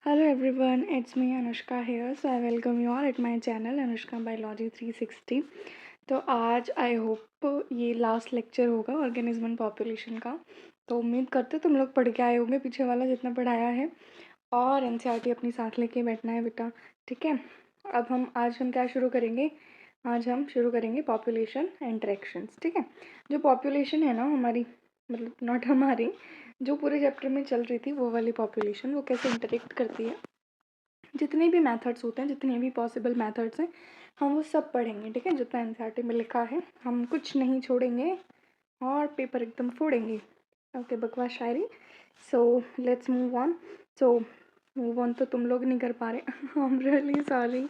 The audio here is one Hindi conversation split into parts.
Hello everyone, it's me Anushka here. So I welcome you all at my channel Anushka Biology 360. तो आज आई होप ये लास्ट लेक्चर होगा ऑर्गेनिज्म एंड पॉपुलेशन का। तो उम्मीद करते तुम लोग पढ़ के आए होंगे पीछे वाला जितना पढ़ाया है, और एनसीईआरटी अपनी साथ लेके बैठना है बेटा, ठीक है। अब आज हम क्या शुरू करेंगे? आज हम शुरू करेंगे पॉपुलेशन इंटरेक्शंस, ठीक है। जो पॉपुलेशन है ना हमारी, मतलब नॉट हमारी, जो पूरे चैप्टर में चल रही थी वो वाली पॉपुलेशन, वो कैसे इंटरेक्ट करती है, जितने भी मेथड्स होते हैं, जितने भी पॉसिबल मेथड्स हैं, हम वो सब पढ़ेंगे, ठीक है। जितना एनसीईआरटी में लिखा है हम कुछ नहीं छोड़ेंगे और पेपर एकदम फोड़ेंगे। ओके, बकवास शायरी। So let's move on. So move on तो तुम लोग नहीं कर पा रहे। I am really sorry.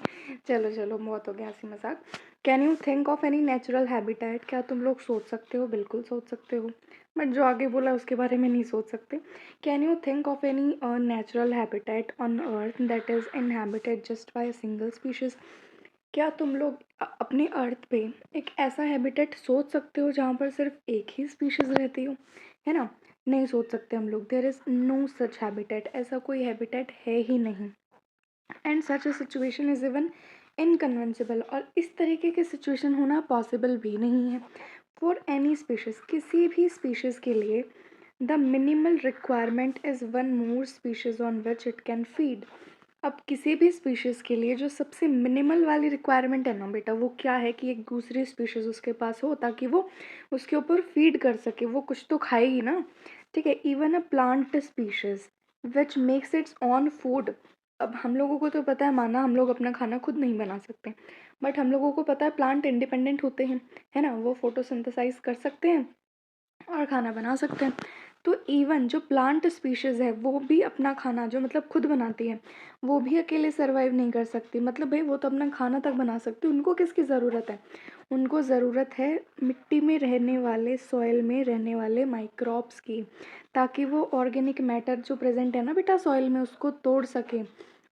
चलो चलो, बहुत हो गया हंसी मजाक। Can you think of any natural habitat? क्या तुम लोग सोच सकते हो? बिल्कुल सोच सकते हो, बट जो आगे बोला उसके बारे में नहीं सोच सकते। Can you think of any natural habitat on earth that is inhabited just by a single species? क्या तुम लोग अपने अर्थ पे एक ऐसा हैबिटेट सोच सकते हो जहाँ पर सिर्फ एक ही स्पीशीज़ रहती हो? है ना, नहीं सोच सकते हम लोग। There is no such habitat, ऐसा कोई हैबिटेट है ही नहीं। And such a situation is even inconceivable, और इस तरीके की सिचुएशन होना पॉसिबल भी नहीं है फॉर एनी स्पीशीज़, किसी भी स्पीशीज़ के लिए। The minimal requirement is one more species on which it can feed. अब किसी भी स्पीशीज़ के लिए जो सबसे मिनिमल वाली रिक्वायरमेंट है ना बेटा, वो क्या है कि एक दूसरी स्पीशीज़ उसके पास हो ताकि वो उसके ऊपर फीड कर सके, वो कुछ तो खाएगी ना, ठीक है। Even a plant species which makes it's on food. अब हम लोगों को तो पता है, माना हम लोग अपना खाना खुद नहीं बना सकते, बट हम लोगों को पता है प्लांट इंडिपेंडेंट होते हैं, है ना, वो फोटोसिंथेसाइज कर सकते हैं और खाना बना सकते हैं। तो इवन जो प्लांट स्पीशीज़ है वो भी अपना खाना जो मतलब खुद बनाती है, वो भी अकेले सर्वाइव नहीं कर सकती। मतलब भाई वो तो अपना खाना तक बना सकती, उनको किसकी ज़रूरत है? उनको ज़रूरत है मिट्टी में रहने वाले, सॉइल में रहने वाले माइक्रोब्स की, ताकि वो ऑर्गेनिक मैटर जो प्रेजेंट है ना बेटा सॉइल में, उसको तोड़ सके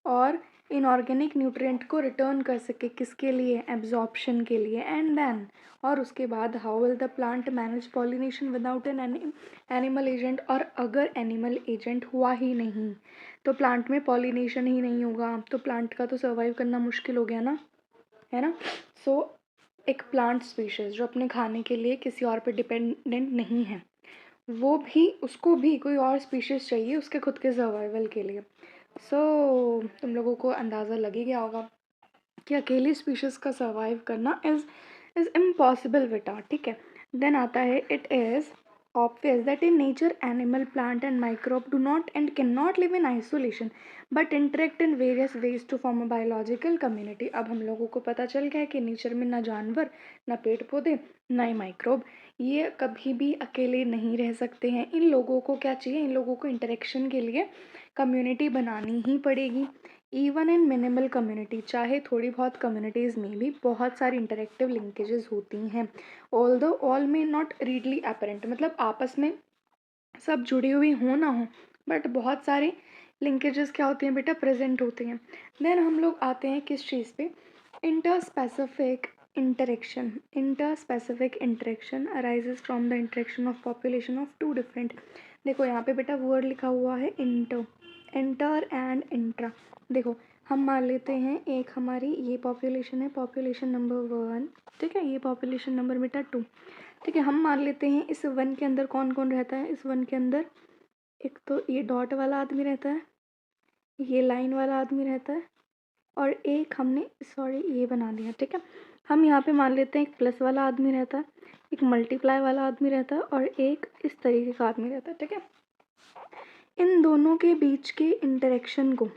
और इनऑर्गेनिक न्यूट्रिएंट को रिटर्न कर सके। किसके लिए? एब्जॉर्प्शन के लिए। एंड देन, और उसके बाद how will the plant manage pollination without an animal agent? और अगर एनिमल एजेंट हुआ ही नहीं तो प्लांट में पॉलिनेशन ही नहीं होगा, तो प्लांट का तो सर्वाइव करना मुश्किल हो गया ना, है ना। सो एक प्लांट स्पीशीज जो अपने खाने के लिए किसी और पे डिपेंडेंट नहीं है, वो भी, उसको भी कोई और स्पीशीज चाहिए उसके खुद के सर्वाइवल के लिए। सो तुम लोगों को अंदाज़ा लग ही गया होगा कि अकेली स्पीशीज़ का सर्वाइव करना इज़ इम्पॉसिबल बेटा, ठीक है। देन आता है it is obvious that in nature animal, plant and microbe do not and cannot live in isolation but interact in various ways to form a biological community। अब हम लोगों को पता चल गया है कि नेचर में ना जानवर, ना पेड़ पौधे, ना ही माइक्रोब, ये कभी भी अकेले नहीं रह सकते हैं। इन लोगों को क्या चाहिए? इन लोगों को इंटरेक्शन के लिए कम्युनिटी बनानी ही पड़ेगी। इवन इन मिनिमल कम्युनिटी, चाहे थोड़ी बहुत कम्युनिटीज़ में भी बहुत सारी इंटरेक्टिव लिंकेजेस होती हैं। ऑल्दो ऑल में नॉट रीडली अपरेंट, मतलब आपस में सब जुड़ी हुई हो ना हो, बट बहुत सारे लिंकेजेस क्या होती हैं बेटा? प्रेजेंट होती हैं। देन हम लोग आते हैं किस चीज़ पे? Interspecific interaction. Interspecific interaction arises from the interaction of population of two different, देखो यहाँ पे बेटा वर्ड लिखा हुआ है इंटर, इंटर एंड इंट्रा। देखो हम मान लेते हैं एक हमारी ये पॉपुलेशन है, पॉपुलेशन नंबर 1, ठीक है। ये पॉपुलेशन नंबर बेटा 2, ठीक है। हम मान लेते हैं इस 1 के अंदर कौन कौन रहता है? इस 1 के अंदर एक तो ये डॉट वाला आदमी रहता है, ये लाइन वाला आदमी रहता है, और एक हमने सॉरी ये बना दिया, ठीक है। हम यहाँ पे मान लेते हैं एक प्लस वाला आदमी रहता है, एक मल्टीप्लाई वाला आदमी रहता है, और एक इस तरीके का आदमी रहता है, ठीक है। इन दोनों के बीच के इंटरेक्शन को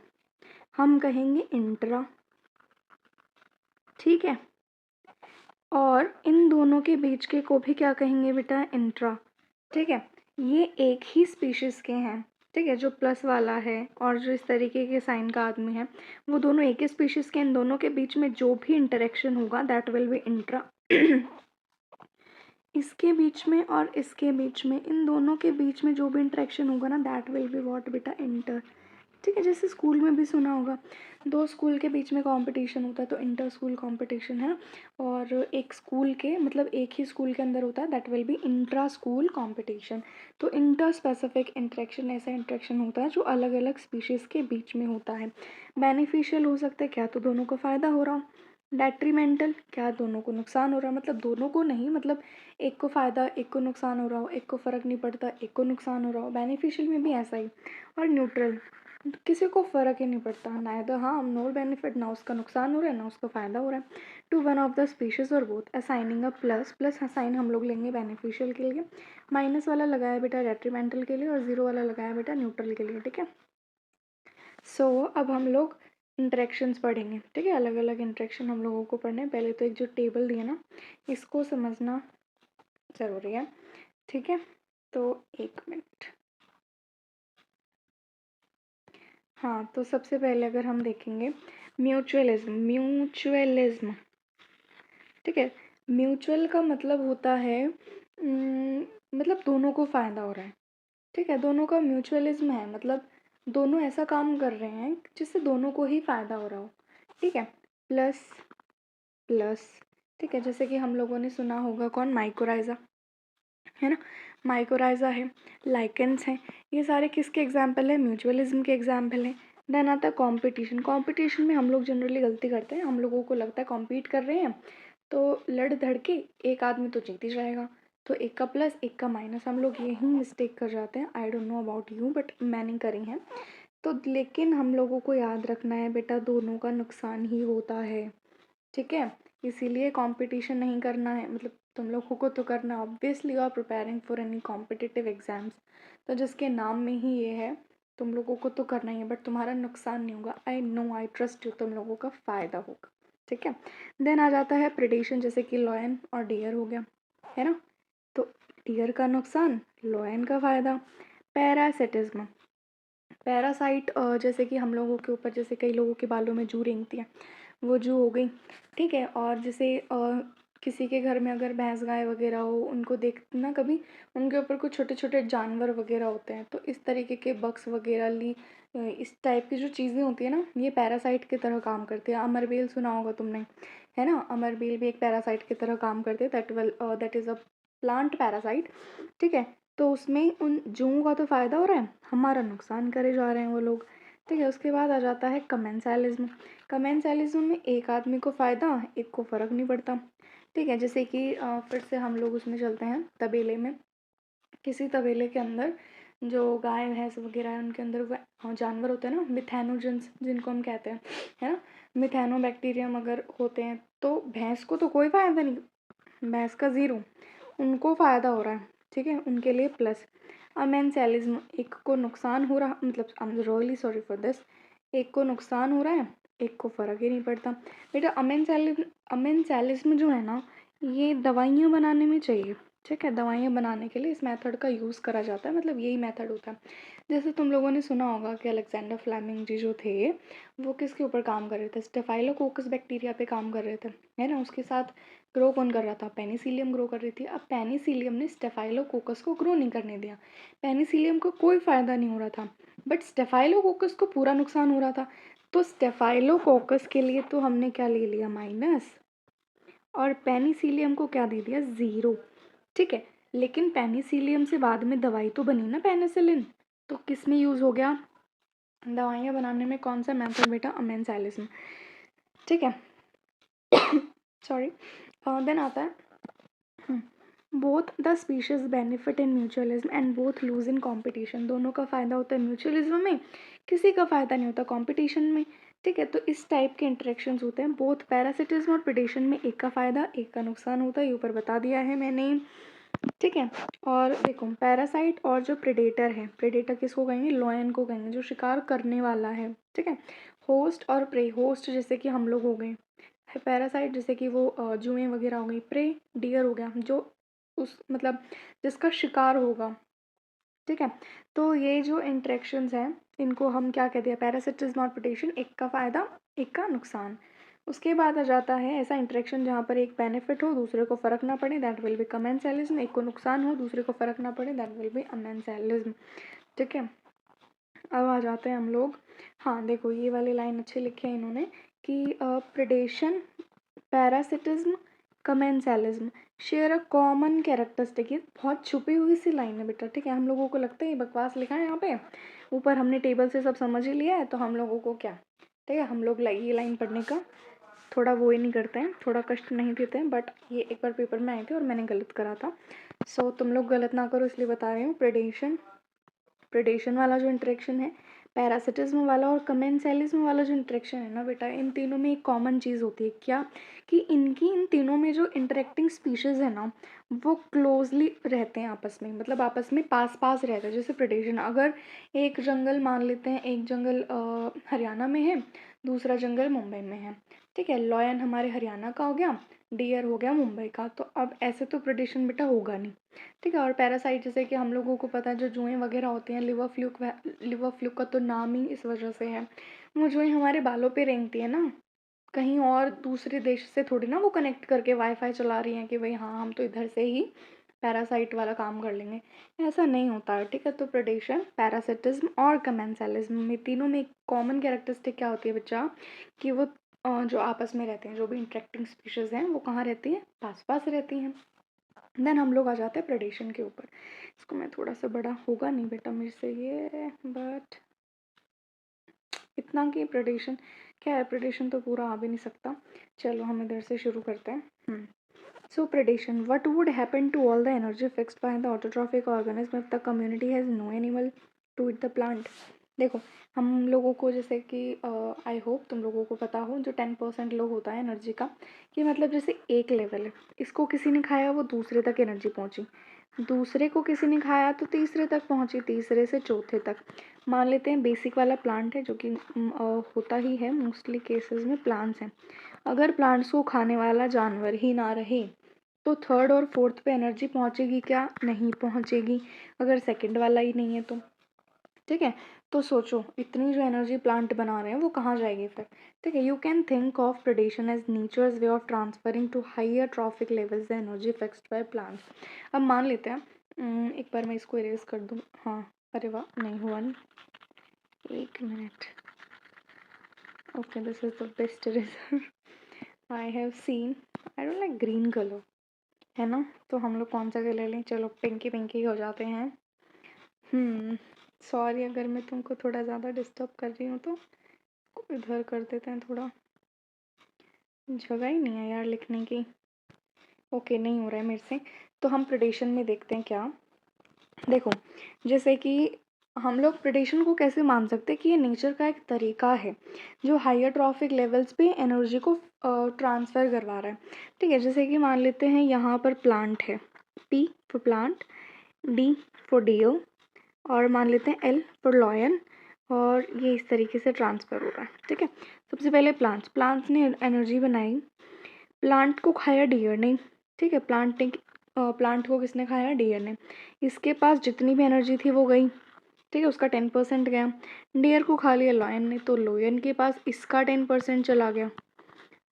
हम कहेंगे इंट्रा, ठीक है। और इन दोनों के बीच के को भी क्या कहेंगे बेटा? इंट्रा, ठीक है। ये एक ही स्पीशीज़ के हैं, ठीक है। जो प्लस वाला है और जो इस तरीके के साइन का आदमी है, वो दोनों एक ही स्पीशीज़ के। इन दोनों के बीच में जो भी इंटरेक्शन होगा दैट विल बी इंट्रा। इसके बीच में और इसके बीच में, इन दोनों के बीच में जो भी इंटरेक्शन होगा ना, दैट विल बी व्हाट बेटा? इंटर, ठीक है, जैसे स्कूल में भी सुना होगा, 2 स्कूल के बीच में कॉम्पिटिशन होता है तो इंटर स्कूल कॉम्पिटिशन है, और एक स्कूल के मतलब एक ही स्कूल के अंदर होता है, that will be intra school competition. तो इंटर स्पेसिफिक इंटरेक्शन ऐसा इंटरेक्शन होता है जो अलग अलग स्पीशीज़ के बीच में होता है। बेनिफिशियल हो सकता है, क्या तो दोनों को फ़ायदा हो रहा हो, डेट्रीमेंटल क्या दोनों को नुकसान हो रहा है, मतलब दोनों को नहीं, मतलब एक को फ़ायदा एक को नुकसान हो रहा हो, एक को फ़र्क नहीं पड़ता एक को नुकसान हो रहा हो। बेनिफिशियल में भी ऐसा ही। और न्यूट्रल किसी को फ़र्क ही नहीं पड़ता, नाइदर हार्म नॉर बेनिफिट, ना उसका नुकसान हो रहा है ना उसका फ़ायदा हो रहा है, to one of the species और both. Assigning a plus, plus assign हम लोग लेंगे बेनिफिशियल के लिए, माइनस वाला लगाया बेटा डेट्रीमेंटल के लिए, और ज़ीरो वाला लगाया बेटा न्यूट्रल के लिए। ठीक है, सो अब हम लोग इंटरेक्शंस पढ़ेंगे। ठीक है, अलग अलग इंटरेक्शन हम लोगों को पढ़ने हैं। पहले तो एक जो टेबल दिया ना, इसको समझना ज़रूरी है। ठीक है, तो 1 मिनट। हाँ, तो सबसे पहले अगर हम देखेंगे म्यूचुअलिज्म, म्यूचुअलिज्म। ठीक है, म्यूचुअल का मतलब होता है मतलब दोनों को फ़ायदा हो रहा है। ठीक है, दोनों का म्यूचुअलिज्म है, मतलब दोनों ऐसा काम कर रहे हैं जिससे दोनों को ही फ़ायदा हो रहा हो। ठीक है, प्लस प्लस। ठीक है, जैसे कि हम लोगों ने सुना होगा कौन, माइकोराइज़ा है ना, माइकोराइज़ा है, लाइकेंस हैं, ये सारे किसके एग्जाम्पल है, म्यूचुअलिज्म के एग्जाम्पल हैं। देन आता है कॉम्पिटिशन। कॉम्पिटिशन में हम लोग जनरली गलती करते हैं, हम लोगों को लगता है कॉम्पीट कर रहे हैं तो लड़ धड़ के एक आदमी तो जीत ही जाएगा, तो एक का प्लस एक का माइनस, हम लोग यही मिस्टेक कर जाते हैं। आई don't know about you but मैंने करी है। तो लेकिन हम लोगों को याद रखना है बेटा, दोनों का नुकसान ही होता है। ठीक है, इसीलिए कंपटीशन नहीं करना है, मतलब तुम लोगों को तो करना, obviously you are preparing for any competitive exams, तो जिसके नाम में ही ये है, तुम लोगों को तो करना ही है, बट तुम्हारा नुकसान नहीं होगा। I know, I trust you, तुम लोगों का फ़ायदा होगा। ठीक है, देन आ जाता है प्रेडेशन, जैसे कि लॉयन और डियर हो गया, है ना, तो डियर का नुकसान, लॉयन का फ़ायदा। पैरासिटिज्म, पैरासाइट जैसे कि हम लोगों के ऊपर, जैसे कई लोगों के बालों में जू रेंगती है, वो जू हो गई। ठीक है, और जैसे किसी के घर में अगर भैंस गाय वगैरह हो, उनको देखना कभी, उनके ऊपर कुछ छोटे छोटे जानवर वगैरह होते हैं, तो इस तरीके के बग्स वगैरह इस टाइप की जो चीज़ें होती है ना, ये पैरासाइट की तरह काम करती है। अमरबेल सुना होगा तुमने, है ना, अमरबेल भी एक पैरासाइट की तरह काम करते हैं, that is a plant parasite. ठीक है, तो उसमें उन जूओं का तो फ़ायदा हो रहा है, हमारा नुकसान करे जा रहे हैं वो लोग। ठीक है, उसके बाद आ जाता है कमेंसैलिज्म। कमेंसैलिज्म में एक आदमी को फ़ायदा एक को फ़र्क नहीं पड़ता। ठीक है, जैसे कि फिर से हम लोग उसमें चलते हैं तबेले में, किसी तबेले के अंदर जो गाय भैंस वगैरह है, उनके अंदर जानवर होते हैं ना, मिथेनोजेंस जिनको हम कहते हैं, है ना, मिथेनो बैक्टीरियम अगर होते हैं, तो भैंस को तो कोई फ़ायदा नहीं, भैंस का ज़ीरो, उनको फ़ायदा हो रहा है। ठीक है, उनके लिए प्लस। अमेंसेलिज्म, एक को नुकसान हो रहा, मतलब आई am really sorry for this, एक को नुकसान हो रहा है एक को फ़र्क ही नहीं पड़ता। बेटा अमेंसेलिज्म जो है ना, ये दवाइयाँ बनाने में चाहिए। ठीक है, दवाइयाँ बनाने के लिए इस मेथड का यूज़ करा जाता है, मतलब यही मेथड होता है। जैसे तुम लोगों ने सुना होगा कि अलेक्जेंडर फ्लेमिंग जी जो थे, वो किसके ऊपर काम कर रहे थे, स्टेफाइलोकोकस बैक्टीरिया पे काम कर रहे थे, है ना, उसके साथ ग्रो कौन कर रहा था, पेनिसिलियम ग्रो कर रही थी। अब पेनिसिलियम ने स्टेफाइलोकोकस को ग्रो नहीं करने दिया, पेनिसिलियम को कोई फ़ायदा नहीं हो रहा था, बट स्टेफाइलोकोकस को पूरा नुकसान हो रहा था। तो स्टेफाइलोकोकस के लिए तो हमने क्या ले लिया, माइनस, और पेनिसिलियम को क्या दे दिया, ज़ीरो। ठीक है, लेकिन पेनिसिलियम से बाद में दवाई तो बनी ना, पेनिसिलिन, तो किस में यूज़ हो गया, दवाइयाँ बनाने में। कौन सा मेथड बेटा, अमेंसेलिज्म। ठीक है, सॉरी। देन आता है both the species benefit in mutualism and both lose in competition. दोनों का फ़ायदा होता है म्यूचुअलिज्म में, किसी का फ़ायदा नहीं होता कॉम्पिटिशन में। ठीक है, तो इस टाइप के इंटरेक्शंस होते हैं। बोथ पैरासिटिज्म और प्रेडेशन में एक का फ़ायदा एक का नुकसान होता है, ये ऊपर बता दिया है मैंने। ठीक है, और देखो पैरासाइट और जो प्रेडेटर है, प्रेडेटर किसको कहेंगे, लॉयन को कहेंगे, जो शिकार करने वाला है। ठीक है, होस्ट और प्रे, होस्ट जैसे कि हम लोग हो गए, पैरासाइट जैसे कि वो जुएँ वगैरह हो गई, प्रे डियर हो गया जो उस मतलब जिसका शिकार होगा। ठीक है, तो ये जो इंटरेक्शंस हैं इनको हम क्या कहते हैं, पैरासिटिज्म और प्रेडेशन, एक का फ़ायदा एक का नुकसान। उसके बाद आ जाता है ऐसा इंटरेक्शन जहाँ पर एक बेनिफिट हो दूसरे को फ़र्क ना पड़े, दैट विल बी कमेंसैलिज्म। एक को नुकसान हो दूसरे को फ़र्क ना पड़े, दैट विल बी अमेंसैलिज्म। ठीक है, अब आ जाते हैं हम लोग। हाँ देखो, ये वाली लाइन अच्छी लिखी है इन्होंने कि predation, parasitism, commensalism share a common characteristic. ये बहुत छुपी हुई सी लाइन है बेटा, ठीक है। हम लोगों को लगता है ये बकवास लिखा है यहाँ पे, ऊपर हमने टेबल से सब समझ ही लिया है, तो हम लोगों को क्या, ठीक है, हम लोग ये लाइन पढ़ने का थोड़ा वो ही नहीं करते हैं, थोड़ा कष्ट नहीं देते हैं। बट ये एक बार पेपर में आए थे और मैंने गलत करा था, सो तुम लोग गलत ना करो इसलिए बता रही हूँ। प्रेडेशन वाला जो इंटरेक्शन है, पैरासिटिज्म वाला और कमेंसैलिज्म वाला जो इंटरेक्शन है ना बेटा, इन तीनों में एक कॉमन चीज़ होती है क्या, कि इन तीनों में जो इंटरेक्टिंग स्पीशीज़ है ना, वो क्लोजली रहते हैं आपस में, मतलब आपस में पास पास रहते हैं। जैसे प्रेडेशन, अगर एक जंगल मान लेते हैं, एक जंगल हरियाणा में है, दूसरा जंगल मुंबई में है, ठीक है, लॉयन हमारे हरियाणा का हो गया, डियर हो गया मुंबई का, तो अब ऐसे तो प्रेडेशन बेटा होगा नहीं, ठीक है। और पैरासाइट, जैसे कि हम लोगों को पता है जो जुएँ वगैरह होती हैं, लिवर फ्लूक का तो नाम ही इस वजह से है, वो जुएँ हमारे बालों पे रेंगती है ना, कहीं और दूसरे देश से थोड़ी ना वो कनेक्ट करके वाईफाई चला रही हैं कि भाई हाँ हम तो इधर से ही पैरासाइट वाला काम कर लेंगे, ऐसा नहीं होता है, ठीक है। तो प्रेडेशन, पैरासिटिज्म और कमेंसैलिज्म में तीनों में एक कॉमन कैरेक्टरिस्टिक क्या होती है बच्चा, कि वो जो आपस में रहते हैं, जो भी इंटरेक्टिंग स्पीशीज़ हैं वो कहाँ रहती हैं, पास पास रहती हैं। देन हम लोग आ जाते हैं प्रेडेशन के ऊपर। इसको मैं थोड़ा सा बड़ा होगा नहीं बेटा मेरे से ये, बट इतना कि प्रेडेशन क्या है, प्रेडेशन तो पूरा आ भी नहीं सकता। चलो हम इधर से शुरू करते हैं। So predation, what would happen to all the energy fixed by the autotrophic organism if the community has no animal to eat the plant. देखो, हम लोगों को जैसे कि आई होप तुम लोगों को पता हो, जो 10% लोग होता है एनर्जी का, कि मतलब जैसे एक लेवल है, इसको किसी ने खाया वो दूसरे तक एनर्जी पहुंची, दूसरे को किसी ने खाया तो तीसरे तक पहुंची, तीसरे से चौथे तक। मान लेते हैं बेसिक वाला प्लांट है, जो कि होता ही है मोस्टली केसेस में प्लांट्स हैं। अगर प्लांट्स को खाने वाला जानवर ही ना रहे तो थर्ड और फोर्थ पे एनर्जी पहुंचेगी क्या, नहीं पहुंचेगी, अगर सेकंड वाला ही नहीं है तो, ठीक है। तो सोचो इतनी जो एनर्जी प्लांट बना रहे हैं वो कहाँ जाएगी फिर, ठीक है। You can think of predation as nature's way of transferring to higher trophic levels the energy fixed by plants. अब मान लेते हैं एक बार मैं इसको इरेज कर दूँ, हाँ अरे वाह नहीं हुआ नहीं, एक minute, okay this is the best eraser I have seen. I don't like green colour, है ना, तो हम लोग कौन सा कलर लें, चलो पिंकी पिंकी हो जाते हैं। सॉरी अगर मैं तुमको थोड़ा ज़्यादा डिस्टर्ब कर रही हूँ, तो इधर कर देते हैं, थोड़ा जगह ही नहीं है यार लिखने की। ओके नहीं हो रहा है मेरे से, तो हम प्रेडेशन में देखते हैं क्या। देखो, जैसे कि हम लोग प्रेडेशन को कैसे मान सकते हैं कि ये नेचर का एक तरीका है जो हायर ट्रॉफिक लेवल्स पे एनर्जी को ट्रांसफ़र करवा रहा है, ठीक है। जैसे कि मान लेते हैं यहाँ पर प्लांट है, P for plant, D for deer, और मान लेते हैं L फॉर लॉयन, और ये इस तरीके से ट्रांसफ़र हो रहा है, ठीक है। सबसे पहले प्लांट्स ने एनर्जी बनाई, प्लांट को खाया डियर ने, ठीक है, प्लांट को किसने खाया, डियर ने, इसके पास जितनी भी एनर्जी थी वो गई, ठीक है, उसका 10% गया। डियर को खा लिया लॉयन ने, तो लॉयन के पास इसका 10% चला गया,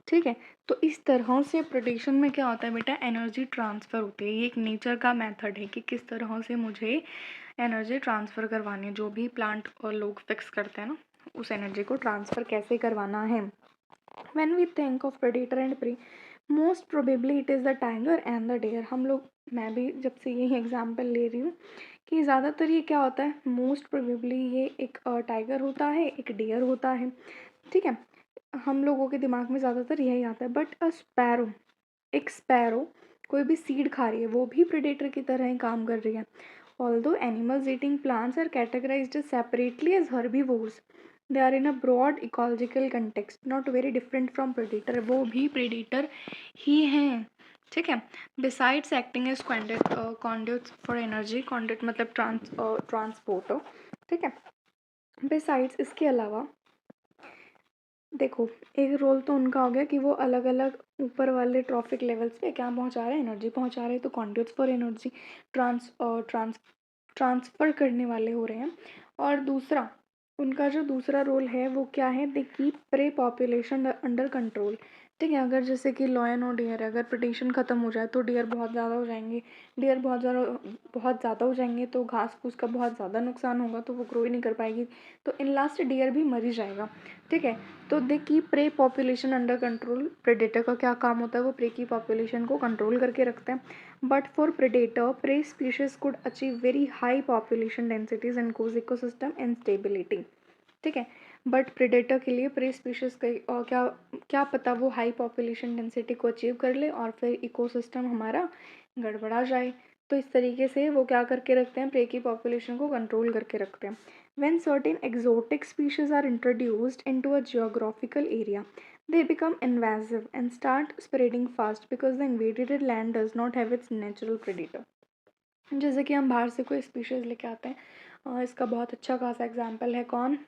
ठीक है। तो इस तरह से प्रेडेशन में क्या होता है बेटा, एनर्जी ट्रांसफ़र होती है। ये एक नेचर का मेथड है कि किस तरह से मुझे एनर्जी ट्रांसफ़र करवानी है, जो भी प्लांट और लोग फिक्स करते हैं ना, उस एनर्जी को ट्रांसफ़र कैसे करवाना है। When we think of predator and prey, most probably it is the tiger and the deer. हम लोग, मैं भी जब से यही एग्जाम्पल ले रही हूँ कि ज़्यादातर ये क्या होता है, मोस्ट प्रोबेबली ये एक टाइगर होता है, एक डियर होता है, ठीक है। हम लोगों के दिमाग में ज़्यादातर यही आता है। बट अ स्पैरो, एक स्पैरो कोई भी सीड खा रही है, वो भी प्रेडेटर की तरह ही काम कर रही है। Although animals eating plants are categorised separately as herbivores, they are in a broad ecological context not very different from predator, वो भी प्रेडेटर ही हैं, ठीक है। Besides acting as conduits for energy, conduit मतलब ट्रांसपोर्टर, ठीक है। बिसाइड्स, इसके अलावा देखो, एक रोल तो उनका हो गया कि वो अलग अलग ऊपर वाले ट्रॉफिक लेवल्स पे क्या पहुंचा रहे हैं, एनर्जी पहुंचा रहे हैं, तो कॉन्ड्यूट्स फॉर एनर्जी, ट्रांसफ़र करने वाले हो रहे हैं। और दूसरा, उनका जो दूसरा रोल है वो क्या है, they keep pray population under control, ठीक है, अगर जैसे कि लॉयन और डियर है, अगर प्रेडेशन ख़त्म हो जाए तो डियर बहुत ज़्यादा हो जाएंगे। डियर बहुत ज़्यादा हो जाएंगे तो घास फूस का बहुत ज़्यादा नुकसान होगा, तो वो ग्रो ही नहीं कर पाएगी, तो इन लास्ट डियर भी मर ही जाएगा। ठीक है, तो दे की pray population under control. Predator का क्या काम होता है, वो प्रे की पॉपुलेशन को कंट्रोल करके रखते हैं। But for predator, prey species could achieve very high population densities and cause ecosystem and stability. ठीक है, बट प्रेडेटर के लिए प्रे स्पीशीज का और क्या क्या पता वो हाई पॉपुलेशन डेंसिटी को अचीव कर ले और फिर इकोसिस्टम हमारा गड़बड़ा जाए। तो इस तरीके से वो क्या करके रखते हैं, प्रे की पॉपुलेशन को कंट्रोल करके रखते हैं। When certain exotic species are introduced into a geographical area, they become invasive and start spreading fast because the invaded land does not have its natural predator। जैसे कि हम बाहर से कोई स्पीशीज़ लेके आते हैं, इसका बहुत अच्छा खासा एग्जाम्पल है कौन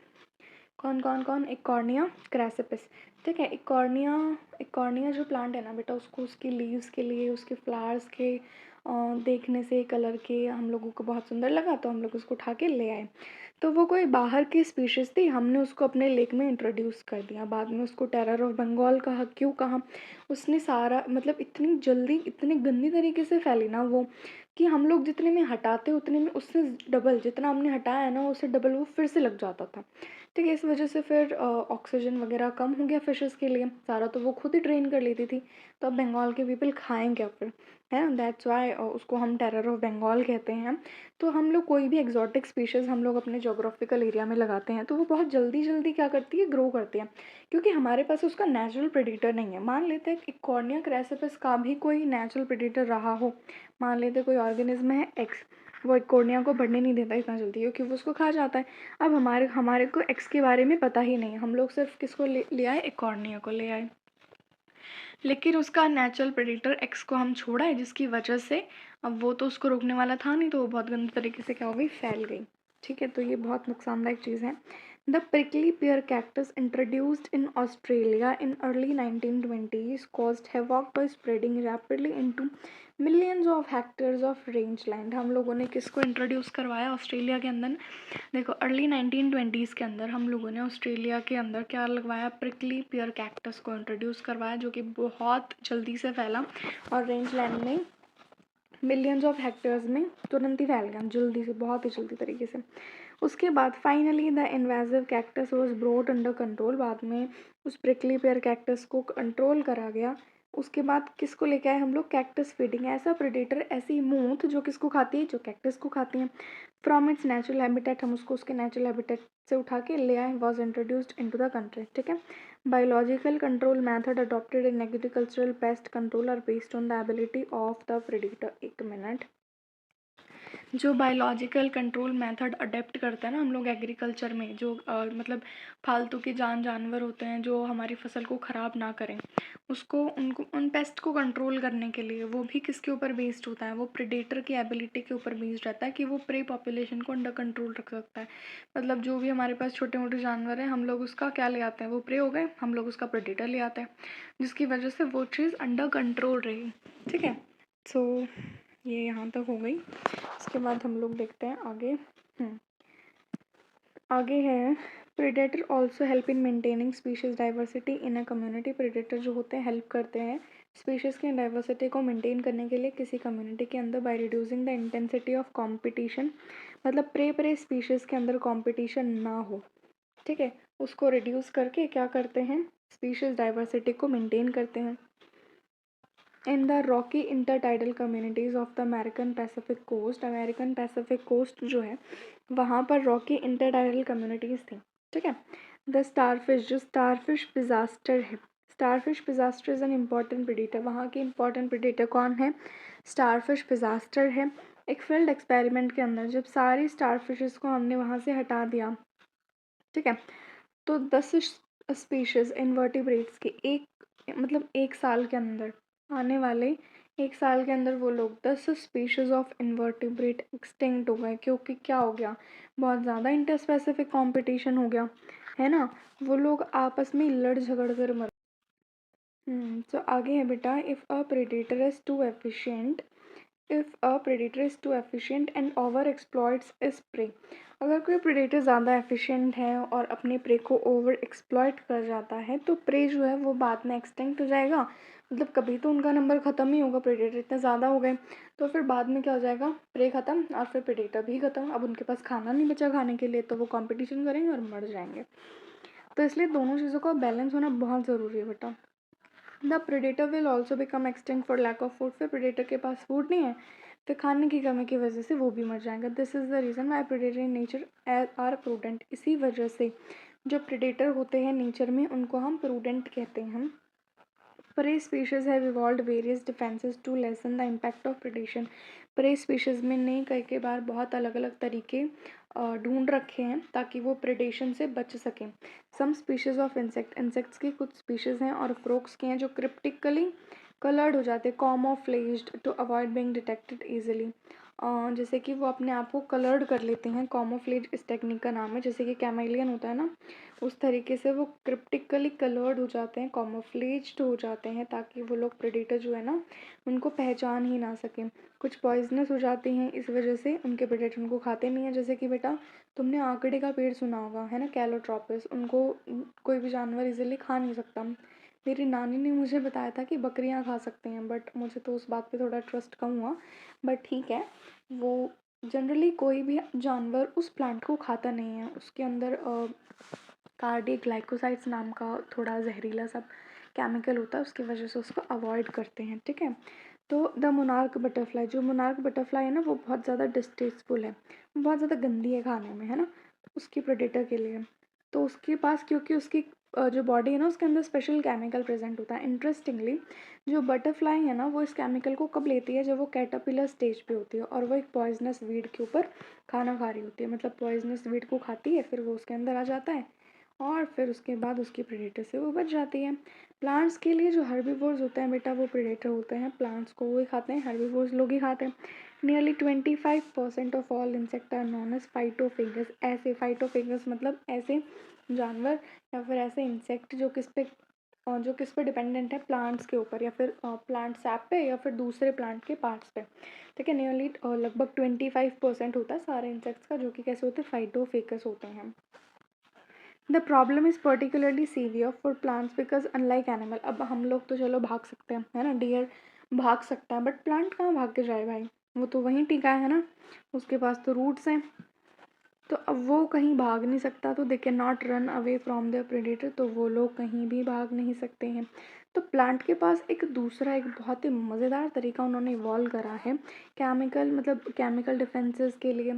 कौन कौन कौन इकॉर्निया क्रैसिपिस। ठीक है, इकॉर्निया इकॉर्निया जो प्लांट है ना बेटा, उसको उसकी लीव्स के लिए, उसके फ्लावर्स के देखने से, कलर के हम लोगों को बहुत सुंदर लगा, तो हम लोग उसको उठा के ले आए। तो वो कोई बाहर की स्पीशीज़ थी, हमने उसको अपने लेक में इंट्रोड्यूस कर दिया। बाद में उसको टेरर ऑफ बंगाल कहा, क्यों कहा, उसने सारा मतलब इतनी जल्दी इतनी गंदी तरीके से फैली ना वो, कि हम लोग जितने में हटाते उतने में उससे डबल, जितना हमने हटाया है ना उससे डबल वो फिर से लग जाता था। ठीक है, इस वजह से फिर ऑक्सीजन वगैरह कम हो गया फिशेस के लिए, सारा तो वो खुद ही ड्रेन कर लेती थी। तो अब बंगाल के पीपल खाएं क्या फिर, है ना, दैट्स वाई उसको हम टेरर ऑफ बंगाल कहते हैं। तो हम लोग कोई भी एग्जॉटिक स्पीशीज़ हम लोग अपने जोग्राफिकल एरिया में लगाते हैं तो वो बहुत जल्दी जल्दी क्या करती है, ग्रो करती है, क्योंकि हमारे पास उसका नेचुरल प्रेडिटर नहीं है। मान लेते हैं कि कॉर्निया क्रैसिपिस का भी कोई नेचुरल प्रेडिटर रहा हो, मान लेते कोई ऑर्गेनिज्म है एक्स, वो कॉर्निया को बढ़ने नहीं देता इतना जल्दी क्योंकि वो उसको खा जाता है। अब हमारे हमारे को एक्स के बारे में पता ही नहीं है, हम लोग सिर्फ किसको ले आए, एक कॉर्निया को ले आए, लेकिन उसका नेचुरल प्रेडिटर एक्स को हम छोड़ा है, जिसकी वजह से अब वो तो उसको रोकने वाला था नहीं, तो वो बहुत गंदे तरीके से क्या हो गई, फैल गई। ठीक है, तो ये बहुत नुकसानदायक चीज़ है। The prickly pear cactus introduced in Australia in early 1920s caused havoc by spreading rapidly into millions of hectares of rangeland। हम लोगों ने किसको इंट्रोड्यूस करवाया ऑस्ट्रेलिया के अंदर, देखो अर्ली 1920s के अंदर हम लोगों ने ऑस्ट्रेलिया के अंदर क्या लगवाया, प्रिकली पियर कैक्टस को इंट्रोड्यूस करवाया, जो कि बहुत जल्दी से फैला और रेंज लैंड में मिलियंस ऑफ हेक्टेयर्स में तुरंत ही फैल गया, जल्दी से, बहुत ही जल्दी तरीके से। उसके बाद finally the invasive cactus was brought under control, बाद में उस प्रिकली पेयर कैक्टस को कंट्रोल करा गया। उसके बाद किसको लेके आए हम लोग, कैक्टस फीडिंग, ऐसा प्रेडेटर, ऐसी मूथ जो किसको खाती है, जो कैक्टस को खाती है। फ्रॉम इट्स नेचुरल हैबिटेट, हम उसको उसके नेचुरल हैबिटेट से उठा के ले आए, was introduced into the country. ठीक है, biological control method adopted in agricultural pest control are based on the ability of the predator। एक मिनट, जो बायोलॉजिकल कंट्रोल मेथड अडेप्ट करते हैं ना हम लोग एग्रीकल्चर में, जो मतलब फालतू के जानवर होते हैं जो हमारी फसल को ख़राब ना करें, उसको उनको उन पेस्ट को कंट्रोल करने के लिए, वो भी किसके ऊपर बेस्ड होता है, वो प्रेडेटर की एबिलिटी के ऊपर बेस्ड रहता है कि वो प्रे पॉपुलेशन को अंडर कंट्रोल रख सकता है। मतलब जो भी हमारे पास छोटे मोटे जानवर हैं, हम लोग उसका क्या ले आते हैं, वो प्रे हो गए, हम लोग उसका प्रेडेटर ले आते हैं, जिसकी वजह से वो चीज़ अंडर कंट्रोल रही। ठीक है, सो ये यहाँ तक हो गई। इसके बाद हम लोग देखते हैं आगे। आगे है predator also help in maintaining species diversity in a community. Predator जो होते हैं हेल्प करते हैं स्पीशीज़ की डाइवर्सिटी को मेंटेन करने के लिए किसी कम्युनिटी के अंदर, by reducing the intensity of competition, मतलब प्रे स्पीशीज़ के अंदर कंपटीशन ना हो। ठीक है, उसको रिड्यूस करके क्या करते हैं, स्पीशीज़ डाइवर्सिटी को मेंटेन करते हैं। In the rocky intertidal communities of the American Pacific coast, American Pacific coast जो है वहाँ पर रॉकी इंटरटाइडल कम्युनिटीज़ थी। ठीक है, द स्टारफिश, जो स्टारफिश डिजास्टर है, starfish disaster is an important predator. वहाँ की इम्पॉर्टेंट प्रेडेटर कौन है, स्टारफिश डिजास्टर है। एक फील्ड एक्सपेरिमेंट के अंदर जब सारी स्टारफिशेस को हमने वहाँ से हटा दिया, ठीक है, तो 10 स्पीशीज़ इनवर्टिब्रेट्स के एक साल के अंदर, आने वाले एक साल के अंदर वो लोग 10 स्पीशीज़ ऑफ इनवर्टिब्रेट एक्सटिंक्ट हो गए, क्योंकि क्या हो गया, बहुत ज़्यादा इंटरस्पेसिफिक कंपटीशन हो गया, है ना, वो लोग आपस में लड़ झगड़ कर मर। तो आगे है बेटा, if a predator is too efficient if a predator is too efficient and over exploits is prey. अगर कोई प्रेडेटर ज़्यादा एफिशिएंट है और अपने प्रे को ओवर एक्सप्लॉइट कर जाता है तो प्रे जो है वो बाद में एक्सटिंक्ट हो जाएगा। मतलब कभी तो उनका नंबर ख़त्म ही होगा, प्रेडेटर इतने ज़्यादा हो गए तो फिर बाद में क्या हो जाएगा, प्रे ख़त्म और फिर प्रेडेटर भी ख़त्म। अब उनके पास खाना नहीं बचा खाने के लिए तो वो कंपटीशन करेंगे और मर जाएंगे। तो इसलिए दोनों चीज़ों का बैलेंस होना बहुत ज़रूरी है बेटा। The predator will also become extinct for lack of food. फिर प्रेडेटर के पास फूड नहीं है, फिर खाने की कमी की वजह से वो भी मर जाएगा। This is the reason why predator in nature are prudent. इसी वजह से जो प्रेडेटर होते हैं नेचर में उनको हम प्रूडेंट कहते हैं। Prey species have evolved various defenses to lessen the impact of predation. Prey species में ने कई बार बहुत अलग अलग तरीके ढूंढ रखे हैं ताकि वो प्रेडेशन से बच सकें। सम स्पीशीज ऑफ इंसेक्ट्स की कुछ स्पीशीज हैं और फ्रोक्स के हैं जो क्रिप्टिकली कलर्ड हो जाते हैं, camouflaged to avoid being detected easily. जैसे कि वो अपने आप को कलर्ड कर लेते हैं, कॉमोफ्लेज इस टेक्निक का नाम है। जैसे कि कैमेलियन होता है ना, उस तरीके से वो क्रिप्टिकली कलर्ड हो जाते हैं, कॉमोफ्लेज्ड हो जाते हैं ताकि वो लोग प्रेडेटर जो है ना उनको पहचान ही ना सकें। कुछ पॉइजनस हो जाती हैं, इस वजह से उनके प्रेडेटर उनको खाते नहीं हैं। जैसे कि बेटा तुमने आकड़े का पेड़ सुना होगा है ना, कैलोट्रोपिस, उनको कोई भी जानवर इजीली खा नहीं सकता। मेरी नानी ने मुझे बताया था कि बकरियां खा सकते हैं, बट मुझे तो उस बात पे थोड़ा ट्रस्ट कम हुआ। बट ठीक है, वो जनरली कोई भी जानवर उस प्लांट को खाता नहीं है। उसके अंदर कार्डियक ग्लाइकोसाइड्स नाम का थोड़ा जहरीला सा केमिकल होता है, उसकी वजह से उसको अवॉइड करते हैं। ठीक है, तो द मोनार्क बटरफ्लाई, जो मोनार्क बटरफ्लाई है ना वो बहुत ज़्यादा डिस्टेस्टफुल है, बहुत ज़्यादा गंदी है खाने में है ना, उसकी प्रेडेटर के लिए। तो उसके पास क्योंकि उसकी जो बॉडी है ना उसके अंदर स्पेशल केमिकल प्रेजेंट होता है। इंटरेस्टिंगली जो बटरफ्लाई है ना वो इस केमिकल को कब लेती है, जब वो कैटरपिलर स्टेज पे होती है और वो एक पॉइजनस वीड के ऊपर खाना खा रही होती है। मतलब पॉइजनस वीड को खाती है, फिर वो उसके अंदर आ जाता है और फिर उसके बाद उसकी प्रेडेटर से वो बच जाती है। प्लांट्स के लिए जो हर्बीवोर्स होते हैं बेटा वो प्रेडेटर होते हैं, प्लांट्स को वो ही खाते हैं, हर्बीवोर्स लोग ही खाते हैं। Nearly 25% of all insect are known as phytophagous. ऐसे फाइटोफेगस मतलब ऐसे जानवर या फिर ऐसे इंसेक्ट जो किस पे डिपेंडेंट है, प्लांट्स के ऊपर या फिर प्लांट सैप पे या फिर दूसरे प्लांट के पार्ट्स पे। ठीक है, नियरली लगभग 25% होता है सारे इंसेक्ट्स का जो कि कैसे होते हैं, फाइटोफेगस होते हैं। The problem is particularly severe for plants because unlike animal. अब हम लोग तो चलो भाग सकते हैं है ना, डियर भाग सकता है, बट प्लांट कहाँ भाग के जाए भाई, वो तो वहीं टिका है ना, उसके पास तो रूट्स हैं। तो अब वो कहीं भाग नहीं सकता, तो they can not run away from their predator, तो वो लोग कहीं भी भाग नहीं सकते हैं। तो प्लांट के पास एक दूसरा एक बहुत ही मज़ेदार तरीका उन्होंने इवॉल्व करा है, केमिकल मतलब केमिकल डिफेंसेस के लिए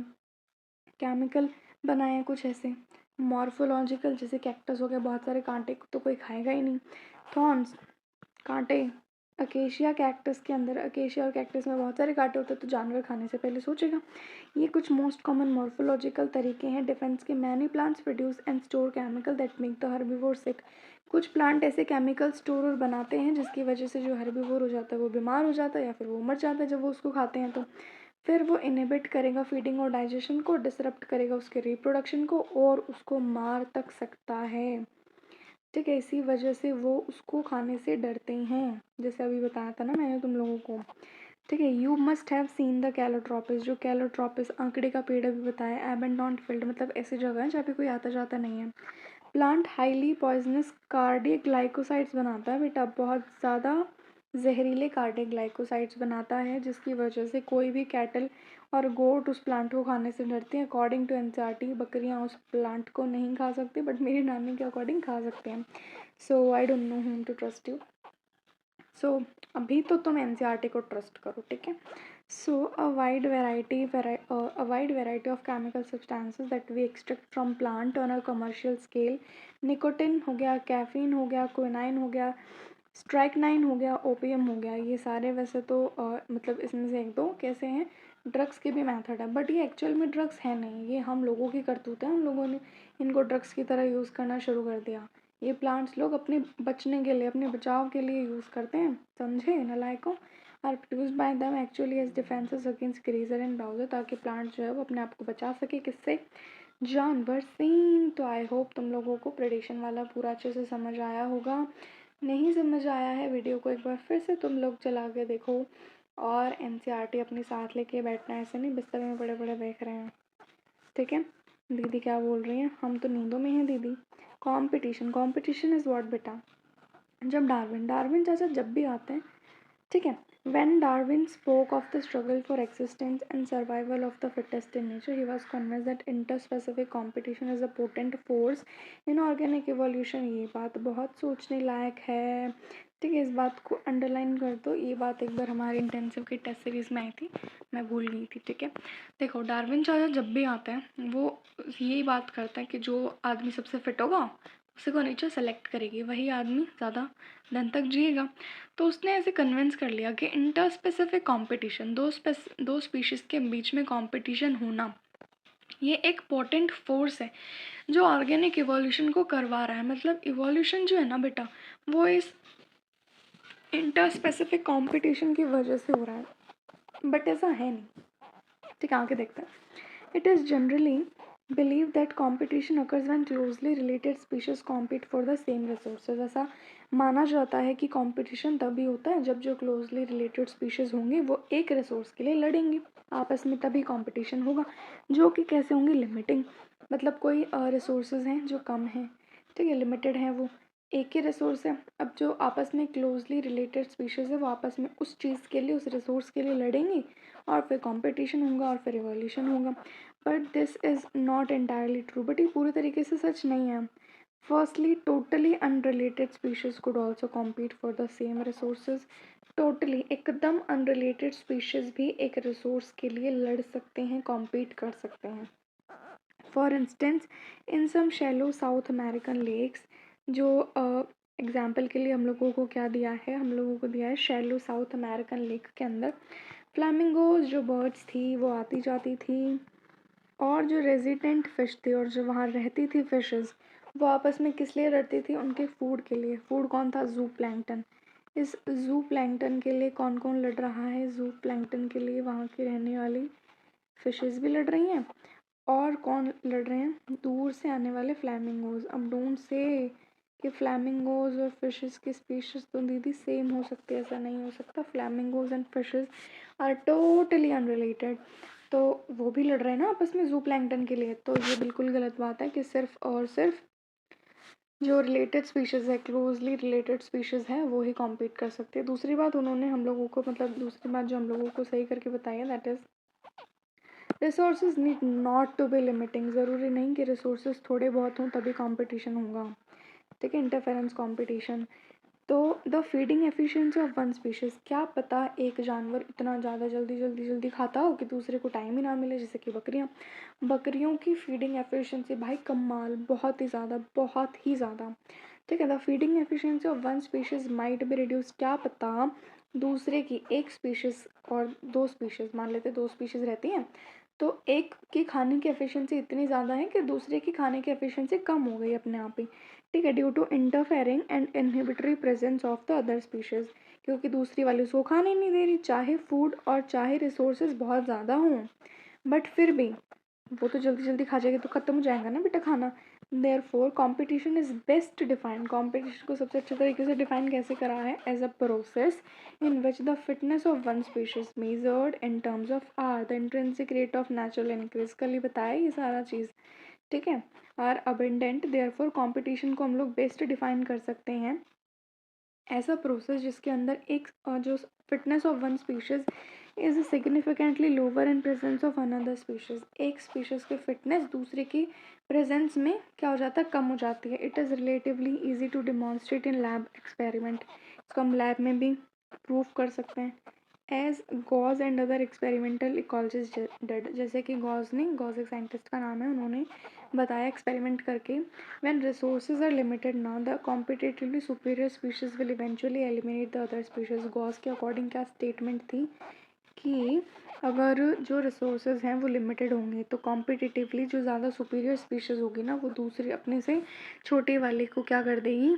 केमिकल बनाए हैं कुछ ऐसे मॉर्फोलॉजिकल। जैसे कैक्टस हो गया, बहुत सारे कांटे तो कोई खाएगा ही नहीं, थॉर्न्स कांटे। अकेशिया कैक्टस के अंदर, अकेशिया और कैक्टस में बहुत सारे कांटे होते हैं तो जानवर खाने से पहले सोचेगा। ये कुछ मोस्ट कॉमन मॉर्फोलॉजिकल तरीके हैं डिफेंस के। Many plants produce and store chemical that make the herbivore sick. कुछ प्लांट ऐसे केमिकल स्टोर और बनाते हैं जिसकी वजह से जो हर्बीवोर हो जाता है वो बीमार हो जाता है या फिर वो मर जाता है जब वो उसको खाते हैं। तो फिर वो इनहिबिट करेगा फीडिंग और डाइजेशन को, डिसरप्ट करेगा उसके रिप्रोडक्शन को और उसको मार तक सकता है। ठीक है, इसी वजह से वो उसको खाने से डरते हैं, जैसे अभी बताया था ना मैंने तुम लोगों को। ठीक है, you must have seen the Calotropis. जो कैलोट्रोपिस आंकड़े का पेड़ अभी बताया, एबेंडोन्ड फील्ड मतलब ऐसी जगह है जहाँ पे कोई आता जाता नहीं है। Plant highly poisonous cardiac glycosides बनाता है बेटा, बहुत ज़्यादा जहरीले कार्डियक ग्लाइकोसाइड्स बनाता है जिसकी वजह से कोई भी कैटल और गोट उस प्लांट को खाने से डरते हैं। अकॉर्डिंग टू एनसीईआरटी बकरियां उस प्लांट को नहीं खा सकती, बट मेरी नानी के अकॉर्डिंग खा सकते हैं। So I don't know whom to trust you. So अभी तो तुम एनसीईआरटी को ट्रस्ट करो, ठीक है। So a wide variety of chemical substances that we extract from plant on a commercial scale। Nicotine हो गया, कैफीन हो गया, क्विनाइन हो गया, स्ट्राइकनाइन हो गया, ओपियम हो गया, ये सारे वैसे तो मतलब इसमें से एक दो कैसे हैं, ड्रग्स के भी मेथड है, बट ये एक्चुअल में ड्रग्स है नहीं, ये हम लोगों की करतूत है। हम लोगों ने इनको ड्रग्स की तरह यूज़ करना शुरू कर दिया। ये प्लांट्स लोग अपने बचने के लिए, अपने बचाव के लिए यूज़ करते हैं, समझे नालायकों। Are produced by them actually as defences against grazer and browser, ताकि प्लांट जो है वो अपने आप को बचा सके किससे, जानवर से। तो आई होप तुम लोगों को प्रेडिक्शन वाला पूरा अच्छे से समझ आया होगा। नहीं समझ आया है वीडियो को एक बार फिर से तुम लोग चला के देखो और एनसीईआरटी अपनी साथ लेके बैठना है, ऐसे नहीं बिस्तर में बड़े बड़े देख रहे हैं, ठीक है। दीदी क्या बोल रही हैं, हम तो नींदों में हैं दीदी। कंपटीशन, कंपटीशन इज़ व्हाट बेटा, जब डार्विन डार्विन चाचा जब भी आते हैं, ठीक है, when Darwin spoke of the struggle for existence and survival of the fittest in nature, he was convinced that interspecific competition is a potent force in organic evolution। ये बात बहुत सोचने लायक है, ठीक है, इस बात को अंडरलाइन कर दो। ये बात एक बार हमारे इंटेंसिव की टेस्ट सीरीज में आई थी, मैं भूल गई थी, ठीक है। देखो डार्विन चाचा जब भी आता है वो यही बात करता है कि जो आदमी सबसे फिट होगा उसी को नेचर सेलेक्ट करेगी, वही आदमी ज़्यादा दिन तक जिएगा। तो उसने ऐसे कन्विंस कर लिया कि इंटर स्पेसिफिक कॉम्पिटिशन, दो स्पीशीज़ के बीच में कॉम्पिटिशन होना, ये एक पोटेंट फोर्स है जो ऑर्गेनिक इवोल्यूशन को करवा रहा है। मतलब इवोल्यूशन जो है ना बेटा, वो इस इंटर स्पेसिफिक कॉम्पिटिशन की वजह से हो रहा है, बट ऐसा है नहीं, ठीक है, आगे देखते हैं। It is generally believe that competition occurs when closely related species compete for the same resources। ऐसा माना जाता है कि competition तभी होता है जब जो closely related species होंगे वो एक resource के लिए लड़ेंगे आपस में, तभी competition होगा, जो कि कैसे होंगे, लिमिटिंग। मतलब कोई resources हैं जो कम हैं, ठीक है, लिमिटेड हैं, वो एक ही रिसोर्स है। अब जो आपस में क्लोजली रिलेटेड स्पीशीज़ है वो आपस में उस चीज़ के लिए, उस रिसोर्स के लिए लड़ेंगी और फिर कंपटीशन होगा और फिर रिवॉल्यूशन होगा। But this is not entirely true, but ये पूरी तरीके से सच नहीं है। Firstly totally unrelated species could also compete for the same resources. Totally एकदम अनरिलेटेड स्पीशीज़ भी एक रिसोर्स के लिए लड़ सकते हैं, कॉम्पीट कर सकते हैं। For instance in some shallow South American lakes, जो एग्जाम्पल के लिए हम लोगों को क्या दिया है, हम लोगों को दिया है शैलो साउथ अमेरिकन लेक के अंदर फ्लैमिंगोज जो बर्ड्स थी वो आती जाती थी, और जो रेजिडेंट फ़िश थी और जो वहाँ रहती थी फ़िशेज़, वो आपस में किस लिए लड़ती थी, उनके फूड के लिए। फूड कौन था, जू प्लैंकटन। इस जू प्लैंकटन के लिए कौन कौन लड़ रहा है, जू प्लैंकटन के लिए वहाँ की रहने वाली फ़िशेज़ भी लड़ रही हैं, और कौन लड़ रहे हैं, दूर से आने वाले फ्लैमिंगोज। अब डोंट से कि फ्लैमिंगोज और फिशेस की स्पीशीज तो दीदी सेम हो सकती है, ऐसा नहीं हो सकता। Flamingos and fishes are totally unrelated. तो वो भी लड़ रहे हैं ना आपस में जू प्लैंकटन के लिए, तो ये बिल्कुल गलत बात है कि सिर्फ और सिर्फ जो रिलेटेड स्पीशीज़ है, क्लोजली रिलेटेड स्पीशीज़ है, वो ही कॉम्पीट कर सकती है। दूसरी बात उन्होंने हम लोगों को, मतलब दूसरी बात जो हम लोगों को सही करके बताई है, that is resources need not to be limiting. ज़रूरी नहीं कि रिसोर्सेज थोड़े बहुत हों तभी कंपटीशन होगा, ठीक है, इंटरफेरेंस कंपटीशन। तो the feeding efficiency of one species, क्या पता एक जानवर इतना ज़्यादा जल्दी खाता हो कि दूसरे को टाइम ही ना मिले, जैसे कि बकरियाँ। बकरियों की फीडिंग एफिशिएंसी भाई कमाल, बहुत ही ज़्यादा, बहुत ही ज़्यादा, ठीक है। The feeding efficiency of one species might be reduce, क्या पता दूसरे की, एक स्पीशीज़ और दो स्पीशीज़ मान लेते, दो स्पीशीज़ रहती हैं, तो एक की खाने की एफिशिएंसी इतनी ज़्यादा है कि दूसरे की खाने की एफिशिएंसी कम हो गई अपने आप ही, ठीक है, due to interfering and inhibitory presence of the other species. क्योंकि दूसरी वाली उसको खाने नहीं दे रही, चाहे फूड और चाहे रिसोर्सेज बहुत ज़्यादा हों, बट फिर भी वो तो जल्दी जल्दी खा जाएगी तो ख़त्म हो जाएगा ना बेटा खाना। Therefore competition is best defined, competition को सबसे अच्छे तरीके से डिफाइन कैसे करा है, as a process in which the fitness of one species measured in terms of are the intrinsic rate of natural increase. कल ही बताया ये सारा चीज़, ठीक है। आर अबेंडेंट, देयरफॉर कंपटीशन को हम लोग बेस्ट डिफाइन कर सकते हैं ऐसा प्रोसेस जिसके अंदर एक जो fitness of one species is significantly lower in presence of another species. एक स्पीशीज की फिटनेस दूसरे की प्रेजेंस में क्या हो जाता है, कम हो जाती है। It is relatively easy to demonstrate in lab experiment, इसको हम लैब में भी प्रूव कर सकते हैं। As Gause and other experimental ecologist did, जैसे कि गॉज एक साइंटिस्ट का नाम है, उन्होंने बताया एक्सपेरिमेंट करके, व्हेन रिसोर्सेज आर लिमिटेड ना the competitively superior species will eventually eliminate the other species. Gauss के अकॉर्डिंग क्या स्टेटमेंट थी कि अगर जो रिसोर्सेज हैं वो लिमिटेड होंगे तो कॉम्पिटिटिवली जो ज़्यादा सुपीरियर स्पीशीज़ होगी ना वो दूसरी अपने से छोटे वाले को क्या कर देगी,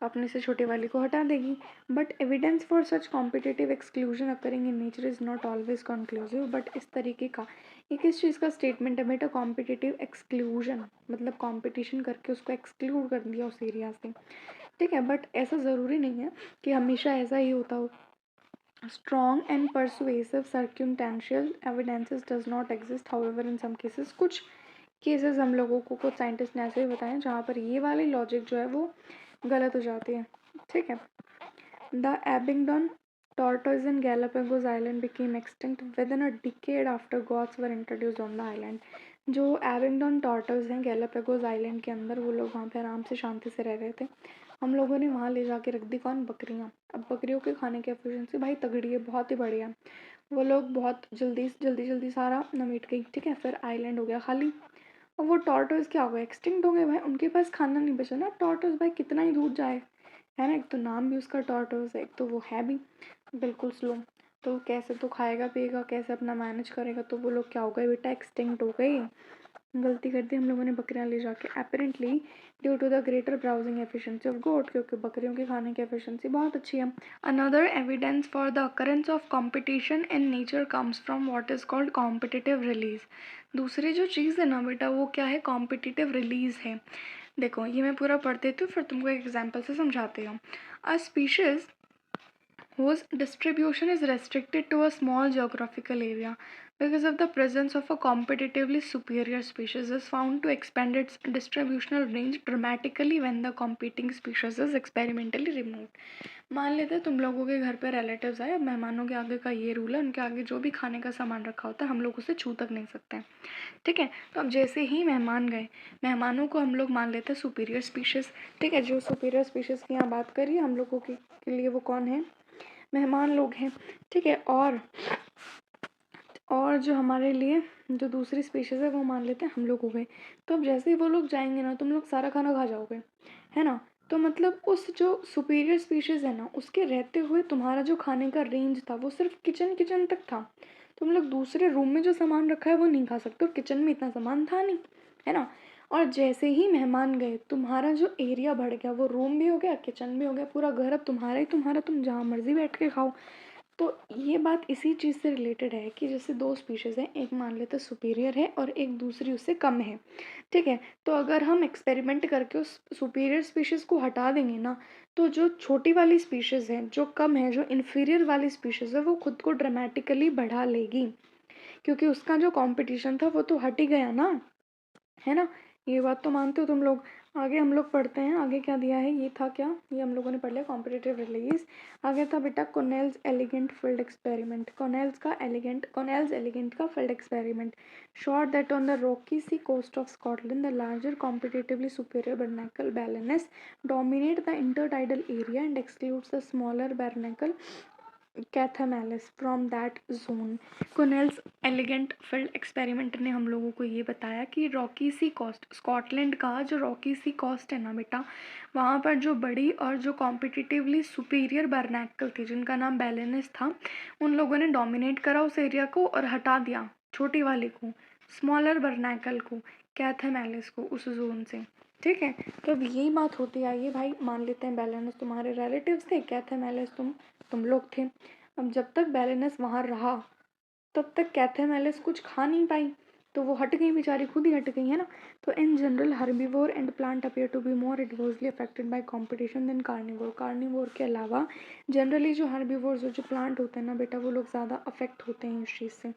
अपने से छोटे वाले को हटा देगी। But evidence for such competitive exclusion occurring in nature is not always conclusive. But इस तरीके का ये किस चीज़ का स्टेटमेंट है बेटा, कॉम्पिटिटिव एक्सक्लूजन, मतलब कॉम्पिटिशन करके उसको एक्सक्लूड कर दिया उस एरिया से, ठीक है। बट ऐसा ज़रूरी नहीं है कि हमेशा ऐसा ही होता हो। strong and persuasive circumstantial evidences does not exist however in some cases। कुछ केसेस हम लोगों को कुछ साइंटिस्ट ने ऐसे भी बताए जहाँ पर ये वाली लॉजिक जो है वो गलत हो जाती है। ठीक है। The Abingdon tortoise in Galapagos Island became extinct within a decade after goats were introduced on the island। जो एबिंगडन टॉर्टोइज हैं गैलापागोस आइलैंड के अंदर, वो लोग वहाँ पे आराम से शांति से रह रहे थे। हम लोगों ने वहाँ ले जाके रख दी कौन? बकरियाँ। अब बकरियों के खाने की एफिशिएंसी भाई तगड़ी है, बहुत ही बढ़िया। वो लोग बहुत जल्दी जल्दी जल्दी सारा नमीट गई। ठीक है, फिर आइलैंड हो गया खाली। और वो टॉर्टोइज क्या हो गए? एक्सटिंक्ट हो गए भाई, उनके पास खाना नहीं बचा ना। टॉर्टोइज भाई कितना ही दूर जाए, है ना। एक तो नाम भी उसका टॉर्टोइज है, एक तो वो है भी बिल्कुल स्लो। तो कैसे तो खाएगा पिएगा, कैसे अपना मैनेज करेगा? तो वो लोग क्या हो गए बेटा? एक्सटिंक्ट हो गए। गलती कर दी हम लोगों ने बकरियां ले जाके। Apparently due to the greater browsing efficiency of goat, क्योंकि बकरियों के खाने की एफिशिएंसी बहुत अच्छी है। Another evidence for the occurrence of competition in nature comes from what is called competitive release. दूसरी जो चीज़ है ना बेटा, वो क्या है? कॉम्पिटिटिव रिलीज है। देखो ये मैं पूरा पढ़ देती हूँ, फिर तुमको एक एग्जाम्पल से समझाती हूँ। A species whose distribution is restricted to a small geographical area because of the presence of a competitively superior species is found to expand its distributional range dramatically when the competing species is experimentally removed। मान लेते हैं तुम लोगों के घर पे रिलेटिव्स आए। अब मेहमानों के आगे का ये रूल है, उनके आगे जो भी खाने का सामान रखा होता है हम लोग उसे छू तक नहीं सकते हैं। ठीक है, तो अब जैसे ही मेहमान गए, मेहमानों को हम लोग मान लेते हैं सुपीरियर स्पीशीज़। ठीक है, जो सुपीरियर स्पीशीज़ की यहाँ बात करिए हम लोगों के लिए वो कौन है? मेहमान लोग हैं। ठीक है, और जो हमारे लिए जो दूसरी स्पीशीज़ है वो मान लेते हैं हम लोग हो गए। तो अब जैसे ही वो लोग जाएंगे ना, तुम लोग सारा खाना खा जाओगे, है ना। तो मतलब उस जो सुपीरियर स्पीशीज़ है ना, उसके रहते हुए तुम्हारा जो खाने का रेंज था वो सिर्फ किचन तक था। तुम लोग दूसरे रूम में जो सामान रखा है वो नहीं खा सकते, और किचन में इतना सामान था नहीं, है ना। और जैसे ही मेहमान गए, तुम्हारा जो एरिया बढ़ गया, वो रूम भी हो गया, किचन भी हो गया, पूरा घर अब तुम्हारा ही तुम्हारा, तुम जहाँ मर्जी बैठ के खाओ। तो ये बात इसी चीज़ से रिलेटेड है कि जैसे दो स्पीशीज़ हैं, एक मान लेते सुपीरियर है और एक दूसरी उससे कम है। ठीक है, तो अगर हम एक्सपेरिमेंट करके उस सुपीरियर स्पीशीज़ को हटा देंगे ना, तो जो छोटी वाली स्पीशीज़ है, जो कम है, जो इन्फीरियर वाली स्पीशीज़ है, वो खुद को ड्रामेटिकली बढ़ा लेगी, क्योंकि उसका जो कंपटीशन था वो तो हट ही गया ना, है ना। ये बात तो मानते हो तुम लोग। आगे हम लोग पढ़ते हैं, आगे क्या दिया है? ये था क्या? ये हम लोगों ने पढ़ लिया कॉम्पिटिटिव रिलीज। आगे था बेटा Connell's elegant field experiment. Connell's elegant का field experiment showed that on the rocky sea coast of Scotland the larger competitively superior barnacle balanus dominate the intertidal area and excludes the smaller barnacle Chthamalus from that zone. Connell's elegant field experiment ने हम लोगों को ये बताया कि रॉकी सी कॉस्ट, स्कॉटलैंड का जो रॉकी सी कॉस्ट है ना बेटा, वहाँ पर जो बड़ी और जो कॉम्पिटिटिवली सुपीरियर बर्नैकल थी जिनका नाम बैलेनिस था, उन लोगों ने डोमिनेट करा उस एरिया को और हटा दिया छोटी वाली को, स्मॉलर बर्नैकल को, कैथामेलिस को, उस जोन से। ठीक है, तो अब यही बात होती आई है भाई। मान लेते हैं बैलेनिस तुम्हारे रिलेटिव्स थे, कैथामेलिस तुम लोग थे। अब जब तक बैलेनस वहाँ रहा तब तक कैथेमेलिस कुछ खा नहीं पाई, तो वो हट गई बेचारी, खुद ही हट गई, है ना। तो in general herbivore and plant appear to be more adversely affected by competition than carnivore. Carnivore के अलावा जनरली जो हर्बीवोर्स जो प्लांट होते हैं ना बेटा, वो लोग ज़्यादा अफेक्ट होते हैं इस चीज़ से।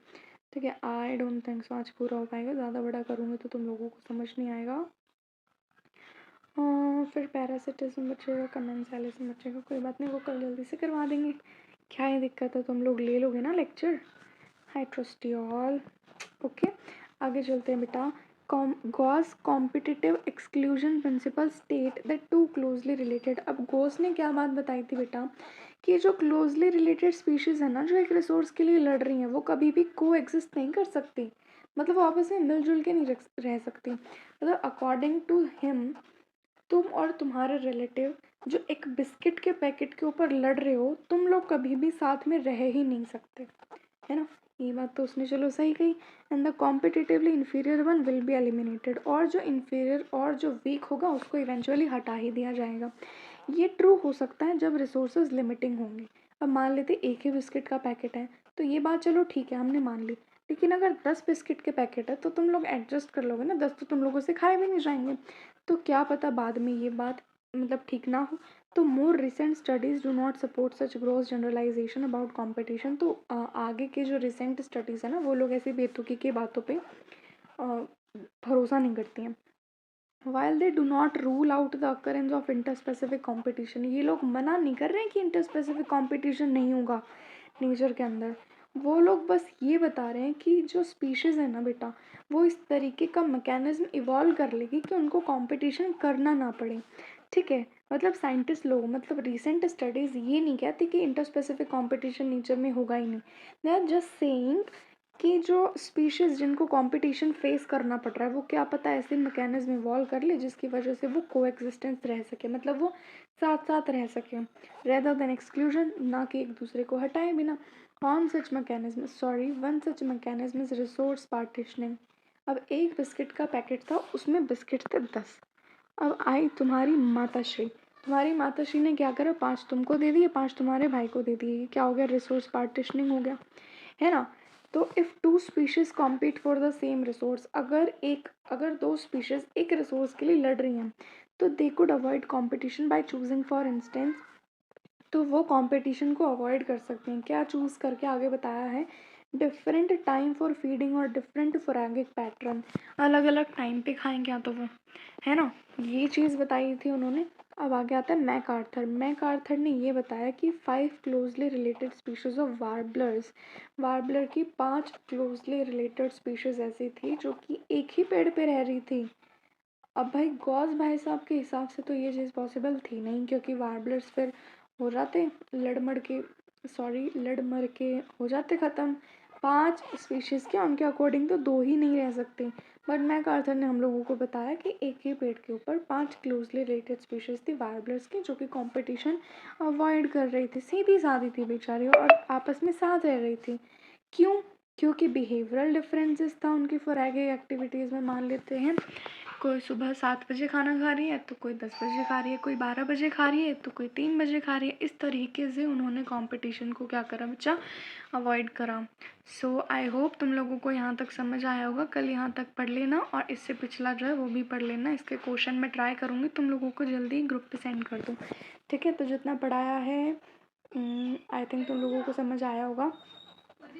ठीक है, आई डोंट थिंक सो आज पूरा हो पाएगा, ज़्यादा बड़ा करूँगी तो तुम लोगों को समझ नहीं आएगा। फिर पैरासिटिज्म बचेगा, कमेंसालिज्म बचेगा, कोई बात नहीं, वो कल जल्दी से करवा देंगे। क्या ही दिक्कत है, तुम लोग ले लोगे ना lecture. I trust you all. Okay, आगे चलते हैं बेटा। Gause competitive exclusion principle state that two closely related. अब गॉस ने क्या बात बताई थी बेटा, कि जो क्लोजली रिलेटेड स्पीशीज़ है ना, जो एक रिसोर्स के लिए लड़ रही हैं, वो कभी भी को एग्जिस्ट नहीं कर सकती। मतलब वो आपस में मिलजुल के नहीं रह सकती। मतलब अकॉर्डिंग टू हिम, तुम और तुम्हारे रिलेटिव जो एक बिस्किट के पैकेट के ऊपर लड़ रहे हो, तुम लोग कभी भी साथ में रह ही नहीं सकते, है ना। ये बात तो उसने चलो सही कही। And the competitively inferior one will be eliminated. और जो इन्फीरियर और जो वीक होगा उसको इवेंचुअली हटा ही दिया जाएगा। ये ट्रू हो सकता है जब रिसोर्सेज लिमिटिंग होंगे। अब मान लेते एक ही बिस्किट का पैकेट है, तो ये बात चलो ठीक है, हमने मान ली। लेकिन अगर 10 बिस्किट के पैकेट है तो तुम लोग एडजस्ट कर लोगे ना, 10 तो तुम लोगों से खाए भी नहीं जाएंगे। तो क्या पता बाद में ये बात मतलब ठीक ना हो, तो more recent studies do not support such gross generalization about competition. तो आगे के जो रिसेंट स्टडीज़ है ना, वो लोग ऐसी बेतुकी की बातों पे भरोसा नहीं करती हैं। While they do not rule out the occurrence of inter specific competition, ये लोग मना नहीं कर रहे हैं कि इंटर स्पेसिफिक कॉम्पिटिशन नहीं होगा नेचर के अंदर। वो लोग बस ये बता रहे हैं कि जो स्पीशीज़ है ना बेटा, वो इस तरीके का मैकेनिज्म इवॉल्व कर लेगी कि उनको कंपटीशन करना ना पड़े। ठीक है, मतलब साइंटिस्ट लोग, मतलब रिसेंट स्टडीज़ ये नहीं कहती कि इंटर स्पेसिफिक कॉम्पिटिशन नेचर में होगा ही नहीं। दे आर जस्ट सेइंग कि जो स्पीशीज़ जिनको कंपटीशन फेस करना पड़ रहा है, वो क्या पता ऐसे मैकेनिज्म इवॉल्व कर ले जिसकी वजह से वो कोएग्जिस्टेंस रह सके, मतलब वो साथ साथ रह सके रेदर देन एक्सक्लूजन, ना कि एक दूसरे को हटाए बिना। One such mechanism is resource partitioning. अब एक बिस्किट का पैकेट था, उसमें बिस्किट थे 10। अब आई तुम्हारी माताश्री ने क्या करा, 5 तुमको दे दिए, 5 तुम्हारे भाई को दे दिए। क्या हो गया, रिसोर्स पार्टीशनिंग हो गया, है ना। तो if two species compete for the same resource, अगर दो स्पीशीज़ एक रिसोर्स के लिए लड़ रही हैं, तो they could avoid competition by choosing for instance, तो वो कंपटीशन को अवॉइड कर सकते हैं। क्या चूज़ करके आगे बताया है, डिफरेंट टाइम फॉर फीडिंग और डिफरेंट फोरेगिक पैटर्न, अलग अलग टाइम पे खाएंगे या तो वो, है ना, ये चीज़ बताई थी उन्होंने। अब आगे आता है मैक आर्थर ने ये बताया कि 5 closely related species of warblers, warbler की 5 क्लोजली रिलेटेड स्पीशीज़ ऐसी थी जो कि एक ही पेड़ पे रह रही थी। अब भाई गॉस भाई साहब के हिसाब से तो ये चीज़ पॉसिबल थी नहीं, क्योंकि वार्बलर्स फिर हो जाते लड़ मर के हो जाते ख़त्म। 5 स्पीशीज़ के उनके अकॉर्डिंग तो 2 ही नहीं रह सकते। बट मैकआर्थर ने हम लोगों को बताया कि एक ही पेड़ के ऊपर 5 क्लोजली रिलेटेड स्पीशीज़ थी वार्बलर्स की, जो कि कंपटीशन अवॉइड कर रही थी, सीधी सादी थी बेचारी, और आपस में साथ रह रही थी। क्यों? क्योंकि बिहेवियरल डिफरेंसेस था उनकी फोरेगिक एक्टिविटीज़ में। मान लेते हैं कोई सुबह 7 बजे खाना खा रही है, तो कोई 10 बजे खा रही है, कोई 12 बजे खा रही है, तो कोई 3 बजे खा रही है। इस तरीके से उन्होंने कंपटीशन को क्या करा बच्चा, अवॉइड करा। सो आई होप तुम लोगों को यहाँ तक समझ आया होगा। कल यहाँ तक पढ़ लेना, और इससे पिछला जो है वो भी पढ़ लेना। इसके क्वेश्चन मैं ट्राई करूँगी तुम लोगों को जल्दी ग्रुप पे सेंड कर दूँ। ठीक है, तो जितना पढ़ाया है आई थिंक तुम लोगों को समझ आया होगा।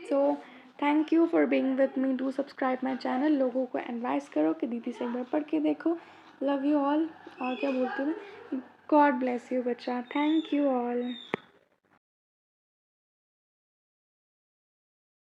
So thank you for being with me, do subscribe my channel. लोगों को एडवाइस करो कि दीदी से एक बार पढ़ के देखो। Love you all. और क्या बोलती हूँ, गॉड ब्लेस यू बच्चा। Thank you all.